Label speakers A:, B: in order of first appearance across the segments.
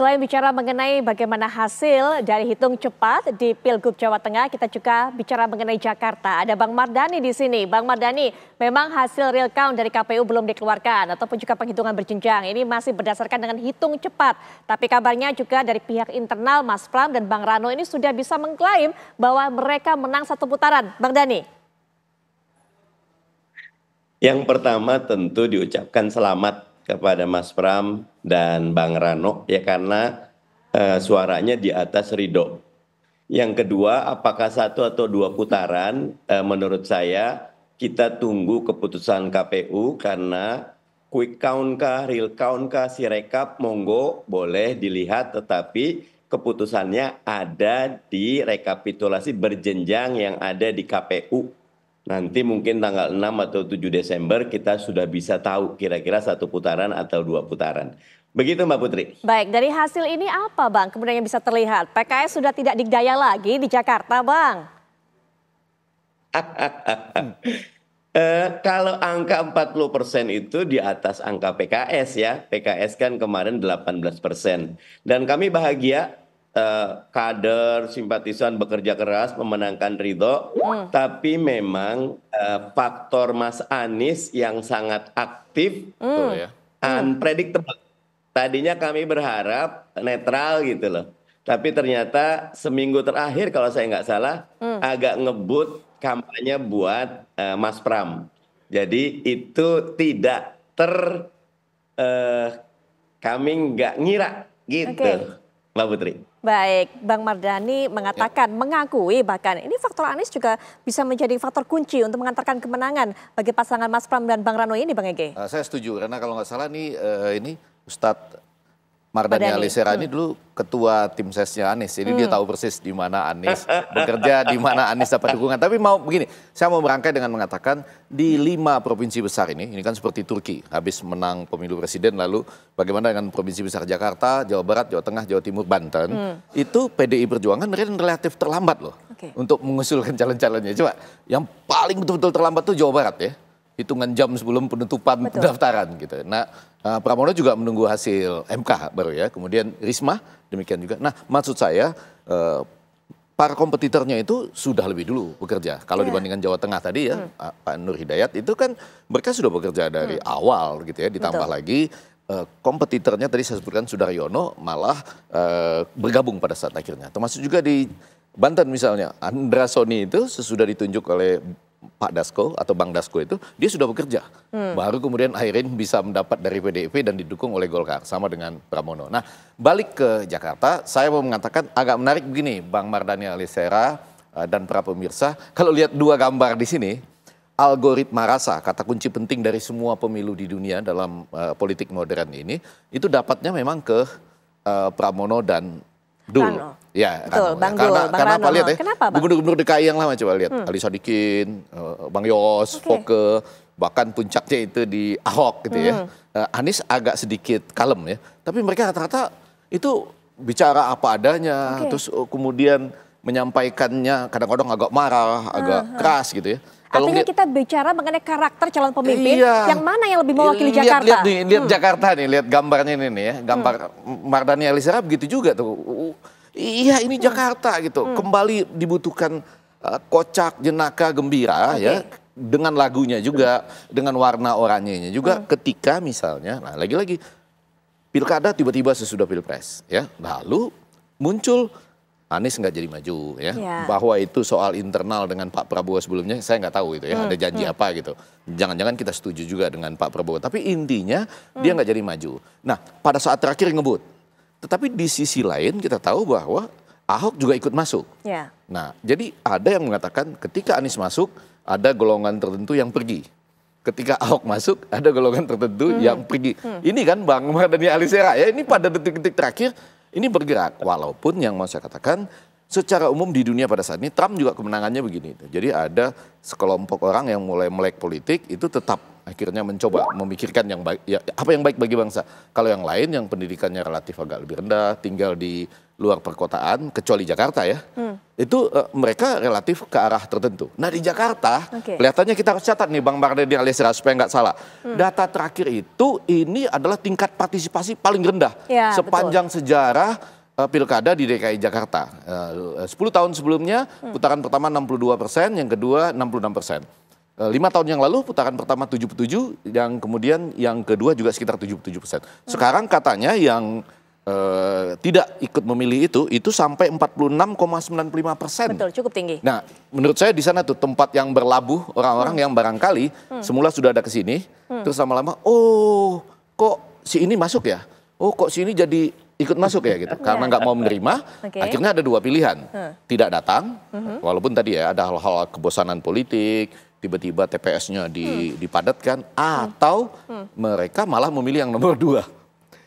A: Selain bicara mengenai bagaimana hasil dari hitung cepat di Pilgub Jawa Tengah, kita juga bicara mengenai Jakarta. Ada Bang Mardhani di sini. Bang Mardhani, memang hasil real count dari KPU belum dikeluarkan ataupun juga penghitungan berjenjang. Ini masih berdasarkan dengan hitung cepat. Tapi kabarnya juga dari pihak internal Mas Pram dan Bang Rano ini sudah bisa mengklaim bahwa mereka menang satu putaran. Bang Dhani.
B: Yang pertama tentu diucapkan selamat kepada Mas Pram dan Bang Rano ya karena suaranya di atas ridho. Yang kedua, apakah satu atau dua putaran? Menurut saya kita tunggu keputusan KPU karena quick count kah, real count kah, sirekap monggo boleh dilihat, tetapi keputusannya ada di rekapitulasi berjenjang yang ada di KPU. Nanti mungkin tanggal 6 atau 7 Desember kita sudah bisa tahu kira-kira satu putaran atau dua putaran. Begitu Mbak Putri.
A: Baik, dari hasil ini apa Bang kemudian yang bisa terlihat? PKS sudah tidak dikdaya lagi di Jakarta Bang.
B: Kalau angka 40% itu di atas angka PKS ya. PKS kan kemarin 18%. Dan kami bahagia. Kader, simpatisan bekerja keras memenangkan Ridho, tapi memang faktor Mas Anies yang sangat aktif, unpredictable. Tadinya kami berharap netral gitu loh, tapi ternyata seminggu terakhir kalau saya nggak salah agak ngebut kampanye buat Mas Pram. Jadi itu tidak kami nggak ngira gitu, Mbak Putri.
A: Baik, Bang Mardhani mengatakan, mengakui bahkan ini faktor Anies juga bisa menjadi faktor kunci untuk mengantarkan kemenangan bagi pasangan Mas Pram dan Bang Rano ini, Bang Ege.
C: Saya setuju, karena kalau nggak salah nih ini Ustadz Mardhani Alisera ini dulu ketua tim sesnya Anies, jadi dia tahu persis di mana Anies bekerja, di mana Anies dapat dukungan. Tapi mau begini, saya mau merangkai dengan mengatakan di 5 provinsi besar ini kan seperti Turki, habis menang pemilu presiden, lalu bagaimana dengan provinsi besar Jakarta, Jawa Barat, Jawa Tengah, Jawa Timur, Banten, itu PDI Perjuangan relatif terlambat loh untuk mengusulkan calon-calonnya. Coba yang paling betul-betul terlambat tuh Jawa Barat ya. Hitungan jam sebelum penutupan pendaftaran gitu. Nah, Pramono juga menunggu hasil MK baru ya. Kemudian Risma demikian juga. Nah, maksud saya para kompetitornya itu sudah lebih dulu bekerja. Kalau dibandingkan Jawa Tengah tadi ya, Pak Nur Hidayat itu kan mereka sudah bekerja dari awal gitu ya. Ditambah lagi kompetitornya tadi saya sebutkan Sudaryono malah bergabung pada saat akhirnya. Termasuk juga di Banten misalnya, Andra Soni itu sesudah ditunjuk oleh Pak Dasko atau Bang Dasko itu dia sudah bekerja, baru kemudian akhirnya bisa mendapat dari PDIP dan didukung oleh Golkar sama dengan Pramono. Nah balik ke Jakarta, saya mau mengatakan agak menarik begini, Bang Mardhani Alisera dan para pemirsa, kalau lihat dua gambar di sini, algoritma rasa kata kunci penting dari semua pemilu di dunia dalam politik modern ini, itu dapatnya memang ke Pramono dan Dul. Ya,
A: betul,
C: Bang Dul. Karena apa lihat ya? Gubernur-gubernur DKI yang lama coba lihat, Ali Sadikin, Bang Yos, Foke, bahkan puncaknya itu di Ahok gitu ya. Anies agak sedikit kalem ya, tapi mereka rata-rata itu bicara apa adanya, terus kemudian menyampaikannya kadang-kadang agak marah, agak keras gitu ya.
A: Artinya kita bicara mengenai karakter calon pemimpin, yang mana yang lebih mewakili Jakarta?
C: Lihat Jakarta nih, lihat gambarnya ini nih ya, gambar Mardhani Alisera begitu juga tuh. Iya ini Jakarta gitu, kembali dibutuhkan kocak, jenaka, gembira ya, dengan lagunya juga, dengan warna oranyenya juga. Ketika misalnya, nah lagi-lagi pilkada tiba-tiba sesudah pilpres ya, lalu muncul Anies nggak jadi maju ya, bahwa itu soal internal dengan Pak Prabowo sebelumnya saya nggak tahu itu ya, ada janji apa gitu. Jangan-jangan kita setuju juga dengan Pak Prabowo, tapi intinya dia nggak jadi maju. Nah pada saat terakhir ngebut, tetapi di sisi lain kita tahu bahwa Ahok juga ikut masuk. Nah jadi ada yang mengatakan ketika Anies masuk ada golongan tertentu yang pergi. Ketika Ahok masuk ada golongan tertentu yang pergi. Ini kan Bang Mardhani Alisera ya, ini pada detik-detik terakhir ini bergerak, walaupun yang mau saya katakan secara umum di dunia pada saat ini Trump juga kemenangannya begini. Jadi ada sekelompok orang yang mulai melek politik itu tetap akhirnya mencoba memikirkan yang baik, ya, apa yang baik bagi bangsa. Kalau yang lain yang pendidikannya relatif agak lebih rendah, tinggal di luar perkotaan, kecuali Jakarta ya, itu mereka relatif ke arah tertentu. Nah di Jakarta, kelihatannya kita harus catat nih Bang Mardhani Alisera supaya nggak salah. Data terakhir itu ini adalah tingkat partisipasi paling rendah sepanjang sejarah pilkada di DKI Jakarta. 10 tahun sebelumnya putaran pertama 62%, yang kedua 66%. 5 tahun yang lalu putaran pertama 77, yang kemudian yang kedua juga sekitar 77%. Sekarang katanya yang tidak ikut memilih itu sampai 46,95%.
A: Betul, cukup tinggi.
C: Nah, menurut saya di sana tuh tempat yang berlabuh orang-orang yang barangkali semula sudah ada ke sini, terus lama-lama, oh kok si ini masuk ya? Oh kok si ini jadi ikut masuk ya gitu. Karena nggak mau menerima, akhirnya ada dua pilihan. Tidak datang, walaupun tadi ya ada hal-hal kebosanan politik, tiba-tiba TPS-nya dipadatkan, atau mereka malah memilih yang nomor 2.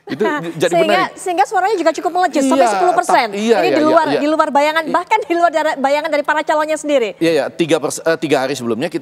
C: Itu jadi
A: sehingga suaranya juga cukup melejit sampai 10%. Ini di luar bayangan, bahkan di luar bayangan dari para calonnya sendiri.
C: Iya, 3 hari sebelumnya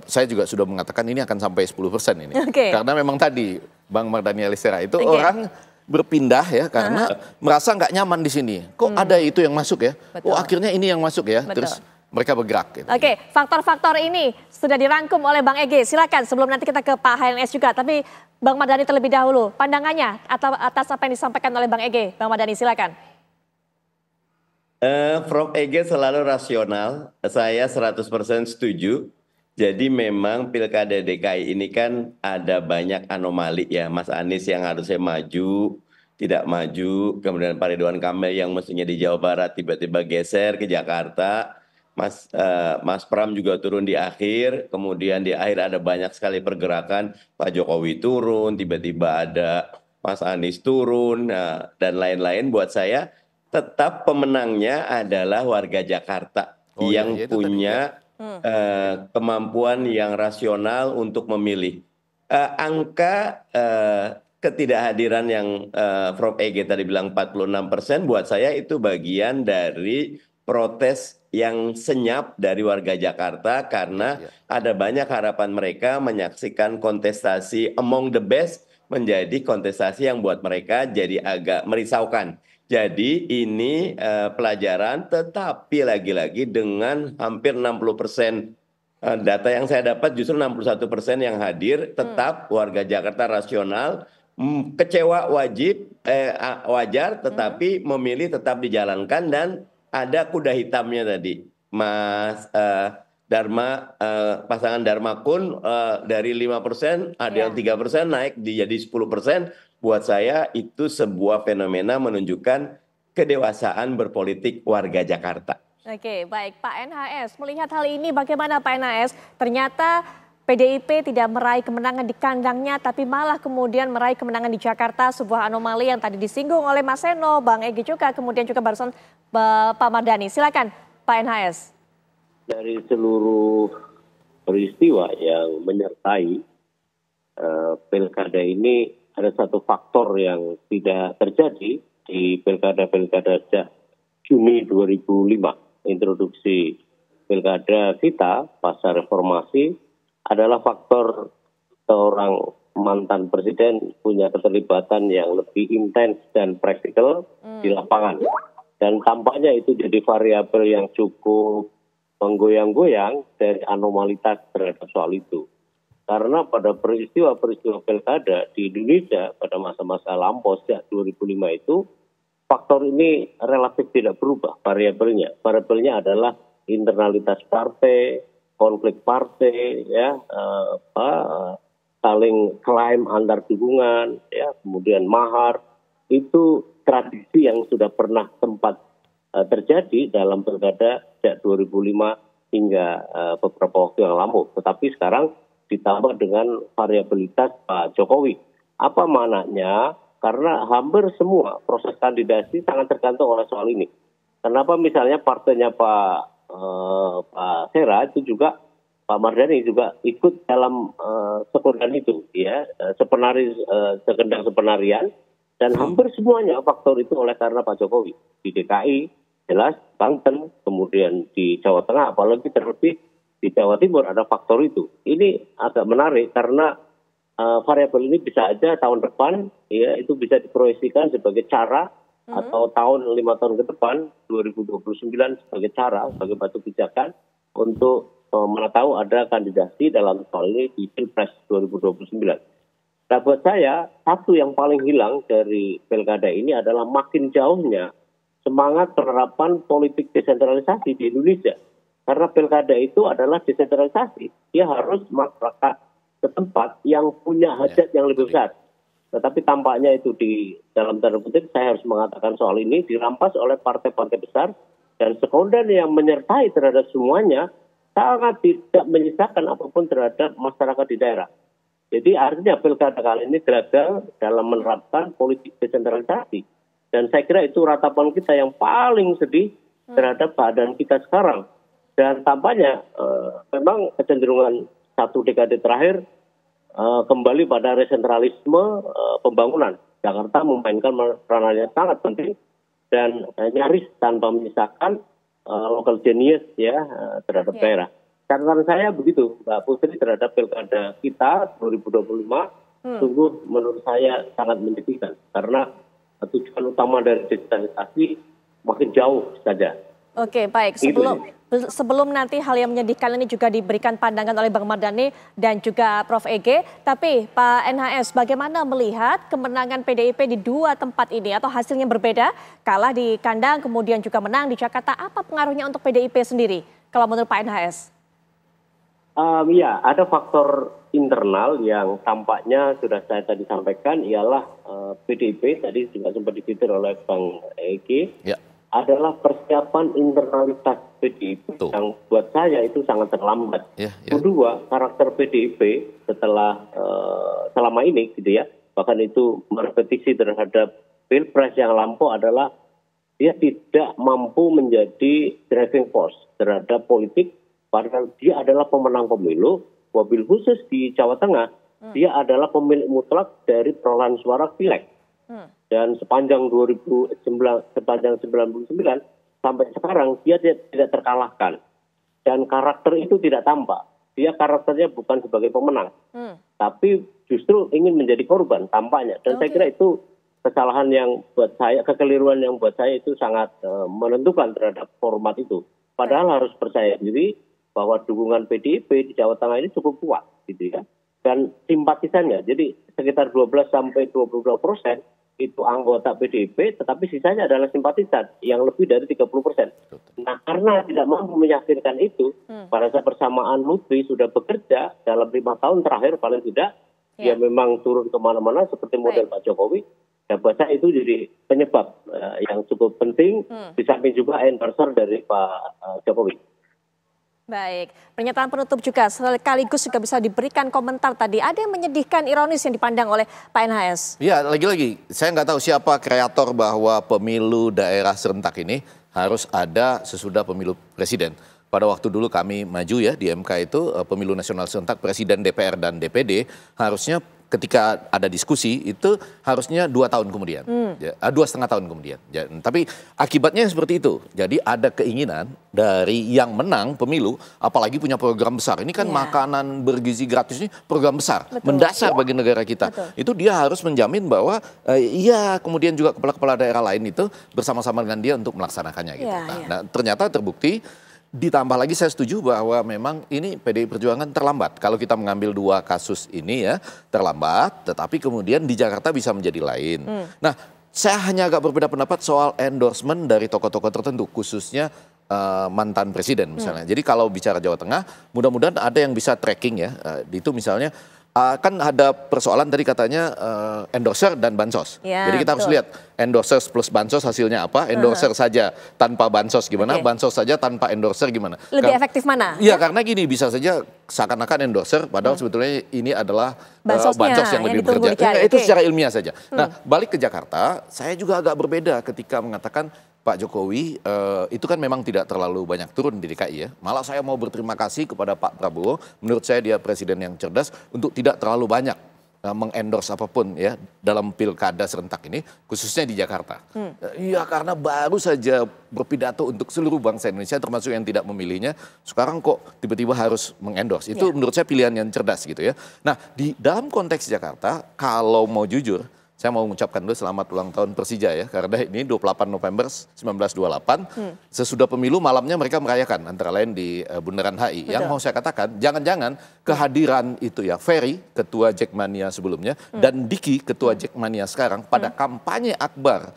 C: saya juga sudah mengatakan ini akan sampai 10% ini. Karena memang tadi Bang Mardhani Alisera itu orang berpindah ya karena merasa nggak nyaman di sini. Kok ada itu yang masuk ya? Oh akhirnya ini yang masuk ya. Terus mereka bergerak. Gitu.
A: Faktor-faktor ini sudah dirangkum oleh Bang Ege. Silakan sebelum nanti kita ke Pak HNS juga. Tapi Bang Mardhani terlebih dahulu, pandangannya atas apa yang disampaikan oleh Bang Ege. Bang Mardhani silakan.
B: Prof. Ege selalu rasional, saya 100% setuju. Jadi memang Pilkada DKI ini kan ada banyak anomali ya. Mas Anies yang harusnya maju, tidak maju. Kemudian Pak Ridwan Kamil yang mestinya di Jawa Barat tiba-tiba geser ke Jakarta. Mas Pram juga turun di akhir, kemudian di akhir ada banyak sekali pergerakan, Pak Jokowi turun, tiba-tiba ada Mas Anies turun, dan lain-lain. Buat saya tetap pemenangnya adalah warga Jakarta yang punya kemampuan yang rasional untuk memilih. Angka ketidakhadiran yang Prof. Ege tadi bilang 46%, buat saya itu bagian dari protes yang senyap dari warga Jakarta karena ada banyak harapan mereka menyaksikan kontestasi among the best menjadi kontestasi yang buat mereka jadi agak merisaukan. Jadi ini pelajaran, tetapi lagi-lagi dengan hampir 60% data yang saya dapat justru 61% yang hadir, tetap warga Jakarta rasional, kecewa wajar, tetapi memilih tetap dijalankan. Dan ada kuda hitamnya tadi, Mas Dharma, pasangan Dharma Kun dari 5%, ada yang 3% naik jadi 10%. Buat saya itu sebuah fenomena menunjukkan kedewasaan berpolitik warga Jakarta.
A: Oke, baik Pak NHS, melihat hal ini bagaimana Pak NHS? Ternyata PDIP tidak meraih kemenangan di kandangnya, tapi malah kemudian meraih kemenangan di Jakarta, sebuah anomali yang tadi disinggung oleh Mas Seno, Bang Ege juga, kemudian juga barusan Pak Mardhani. Silakan Pak NHS.
D: Dari seluruh peristiwa yang menyertai pilkada ini, ada satu faktor yang tidak terjadi di pilkada-pilkada sejak Juni 2005. Introduksi pilkada kita pasca reformasi adalah faktor seorang mantan presiden punya keterlibatan yang lebih intens dan praktikal di lapangan. Dan tampaknya itu jadi variabel yang cukup menggoyang-goyang dari anomalitas terhadap soal itu. Karena pada peristiwa-peristiwa pilkada di Indonesia pada masa-masa lampau sejak 2005 itu, faktor ini relatif tidak berubah variabelnya. Variabelnya adalah internalitas partai, konflik partai, ya, saling klaim antar dukungan, ya, kemudian mahar. Itu tradisi yang sudah pernah sempat terjadi dalam pilkada sejak 2005 hingga beberapa waktu yang lampau. Tetapi sekarang ditambah dengan variabilitas Pak Jokowi. Apa maknanya? Karena hampir semua proses kandidasi sangat tergantung oleh soal ini. Kenapa misalnya partainya Pak Sera itu juga, Pak Mardhani juga ikut dalam sekundan itu, ya, sekedar sepenarian, dan hampir semuanya faktor itu oleh karena Pak Jokowi. Di DKI jelas, Banten, kemudian di Jawa Tengah, apalagi terlebih di Jawa Timur ada faktor itu. Ini agak menarik karena variabel ini bisa aja tahun depan ya itu bisa diproyeksikan sebagai cara atau tahun 5 tahun ke depan 2029 sebagai cara, sebagai batu pijakan untuk mana tahu ada kandidasi dalam soal ini di Pilpres 2029. Nah buat saya, satu yang paling hilang dari pilkada ini adalah makin jauhnya semangat penerapan politik desentralisasi di Indonesia. Karena pilkada itu adalah desentralisasi. Dia harus masyarakat setempat yang punya hajat yang lebih besar. Tetapi tampaknya itu di dalam tanda kutip, saya harus mengatakan soal ini dirampas oleh partai-partai besar. Dan sekunder yang menyertai terhadap semuanya sangat tidak menyisakan apapun terhadap masyarakat di daerah. Jadi artinya pilkada kali ini gagal dalam menerapkan politik desentralisasi. Dan saya kira itu ratapan kita yang paling sedih terhadap keadaan kita sekarang. Dan tampaknya memang kecenderungan satu dekade terakhir kembali pada resentralisme pembangunan. Jakarta memainkan peranan yang sangat penting dan nyaris tanpa menyisakan local genius ya terhadap daerah. Catatan saya begitu, Mbak Putri, terhadap pilkada kita 2025 sungguh menurut saya sangat menyedihkan karena tujuan utama dari digitalisasi makin jauh saja.
A: Oke, baik. Sebelum nanti hal yang menyedihkan ini juga diberikan pandangan oleh Bang Mardhani dan juga Prof. Ege, tapi Pak NHS bagaimana melihat kemenangan PDIP di dua tempat ini atau hasilnya berbeda, kalah di kandang kemudian juga menang di Jakarta, apa pengaruhnya untuk PDIP sendiri kalau menurut Pak NHS?
D: Ya, ada faktor internal yang tampaknya sudah saya tadi sampaikan ialah PDIP tadi juga sempat dikritik oleh Bang Ege. Ya. Adalah persiapan internalitas PDIP yang buat saya itu sangat terlambat. Kedua, karakter PDIP setelah selama ini gitu ya, bahkan itu merepetisi terhadap Pilpres yang lampau adalah dia tidak mampu menjadi driving force terhadap politik, padahal dia adalah pemenang pemilu, wabil khusus di Jawa Tengah, dia adalah pemilik mutlak dari perolehan suara Pileg. Dan sepanjang 99 sampai sekarang dia tidak terkalahkan. Dan karakter itu tidak tampak. Dia karakternya bukan sebagai pemenang. Tapi justru ingin menjadi korban tampaknya. Dan saya kira itu kesalahan yang buat saya, kekeliruan yang buat saya itu sangat menentukan terhadap format itu. Padahal harus percaya diri bahwa dukungan PDIP di Jawa Tengah ini cukup kuat gitu ya. Dan simpatisannya, jadi sekitar 12 sampai 22% itu anggota PDIP, tetapi sisanya adalah simpatisan yang lebih dari 30%. Nah, karena tidak mampu meyakinkan itu, pada saat bersamaan Lutfi sudah bekerja dalam 5 tahun terakhir paling tidak, dia memang turun kemana-mana seperti model Pak Jokowi. Dan buat saya itu jadi penyebab yang cukup penting, di samping juga endorser dari Pak Jokowi.
A: Baik, pernyataan penutup juga sekaligus juga bisa diberikan komentar tadi. Ada yang menyedihkan, ironis yang dipandang oleh Pak NHS.
C: Ya, lagi-lagi saya nggak tahu siapa kreator bahwa pemilu daerah serentak ini harus ada sesudah pemilu presiden. Pada waktu dulu kami maju ya di MK itu pemilu nasional serentak presiden, DPR dan DPD harusnya ketika ada diskusi itu harusnya 2 tahun kemudian, 2,5 tahun kemudian. Ya, tapi akibatnya seperti itu. Jadi ada keinginan dari yang menang pemilu, apalagi punya program besar. Ini kan makanan bergizi gratis ini program besar, mendasar bagi negara kita. Itu dia harus menjamin bahwa kemudian juga kepala-kepala daerah lain itu bersama-sama dengan dia untuk melaksanakannya. Gitu. Nah, ternyata terbukti. Ditambah lagi saya setuju bahwa memang ini PDI Perjuangan terlambat. Kalau kita mengambil 2 kasus ini ya terlambat, tetapi kemudian di Jakarta bisa menjadi lain. Nah, saya hanya agak berbeda pendapat soal endorsement dari tokoh-tokoh tertentu, khususnya mantan presiden misalnya. Jadi kalau bicara Jawa Tengah, mudah-mudahan ada yang bisa tracking ya. Itu misalnya kan ada persoalan tadi katanya endorser dan bansos. Jadi kita harus lihat endorser plus bansos hasilnya apa, endorser saja tanpa bansos gimana, bansos saja tanpa endorser gimana.
A: Lebih efektif mana?
C: Iya, karena gini bisa saja seakan-akan endorser padahal sebetulnya ini adalah bansos yang lebih bekerja. Itu secara ilmiah saja. Nah, balik ke Jakarta, saya juga agak berbeda ketika mengatakan Pak Jokowi itu kan memang tidak terlalu banyak turun di DKI ya. Malah saya mau berterima kasih kepada Pak Prabowo. Menurut saya dia presiden yang cerdas untuk tidak terlalu banyak mengendorse apapun ya dalam pilkada serentak ini, khususnya di Jakarta. Iya, karena baru saja berpidato untuk seluruh bangsa Indonesia termasuk yang tidak memilihnya. Sekarang kok tiba-tiba harus mengendorse. Itu menurut saya pilihan yang cerdas gitu ya. Nah, di dalam konteks Jakarta, kalau mau jujur, saya mau mengucapkan dulu selamat ulang tahun Persija ya, karena ini 28 November 1928, sesudah pemilu malamnya mereka merayakan, antara lain di Bundaran HI.
A: Betul.
C: Yang mau saya katakan, jangan-jangan kehadiran itu ya, Ferry, ketua Jackmania sebelumnya, dan Diki, ketua Jackmania sekarang, pada kampanye akbar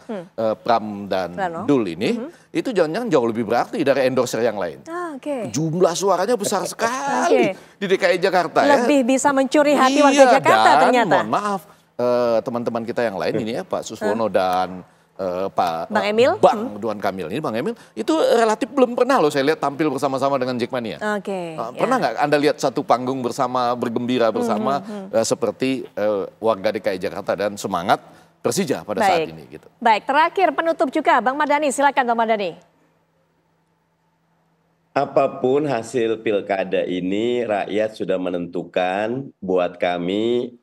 C: Pram dan Dul ini, itu jangan-jangan jauh lebih berarti dari endorser yang lain. Jumlah suaranya besar sekali di DKI Jakarta ya.
A: Lebih bisa mencuri hati warga Jakarta ternyata.
C: Mohon maaf, teman-teman kita yang lain ini ya, Pak Suswono dan Pak
A: Bang Emil,
C: Bang Ridwan Kamil ini, Bang Emil itu relatif belum pernah loh saya lihat tampil bersama-sama dengan Jackmania. Pernah nggak Anda lihat satu panggung bersama, bergembira bersama seperti warga DKI Jakarta dan semangat Persija pada saat ini gitu.
A: Baik, terakhir penutup juga Bang Mardhani, silakan Bang Mardhani.
B: Apapun hasil pilkada ini, rakyat sudah menentukan. Buat kami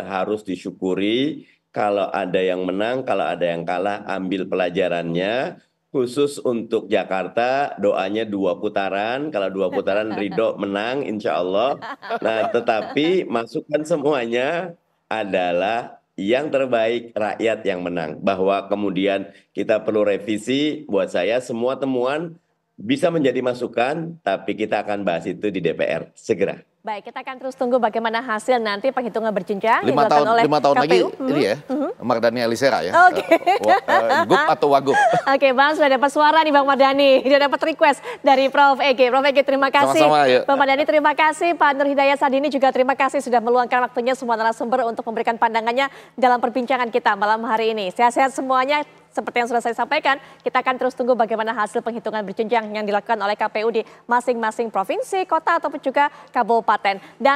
B: harus disyukuri. Kalau ada yang menang, kalau ada yang kalah, ambil pelajarannya. Khusus untuk Jakarta, doanya 2 putaran. Kalau 2 putaran Ridho menang, insya Allah. Nah, tetapi masukan semuanya adalah yang terbaik rakyat yang menang. Bahwa kemudian kita perlu revisi, buat saya semua temuan bisa menjadi masukan, tapi kita akan bahas itu di DPR segera.
A: Baik, kita akan terus tunggu bagaimana hasil nanti penghitungan berjenjang
C: 5 tahun lagi ini ya, Mardhani Alisera ya. Gup atau Wagub.
A: Oke, Bang, sudah dapat suara nih Bang Mardhani, sudah dapat request dari Prof. Ege. Prof. Ege, terima kasih.
C: Sama-sama,
A: Bang Mardhani, terima kasih. Pak Nur Hidayat Sadini juga terima kasih sudah meluangkan waktunya semua narasumber untuk memberikan pandangannya dalam perbincangan kita malam hari ini. Sehat-sehat semuanya. Seperti yang sudah saya sampaikan, kita akan terus tunggu bagaimana hasil penghitungan berjenjang yang dilakukan oleh KPU di masing-masing provinsi, kota, ataupun juga kabupaten. Dan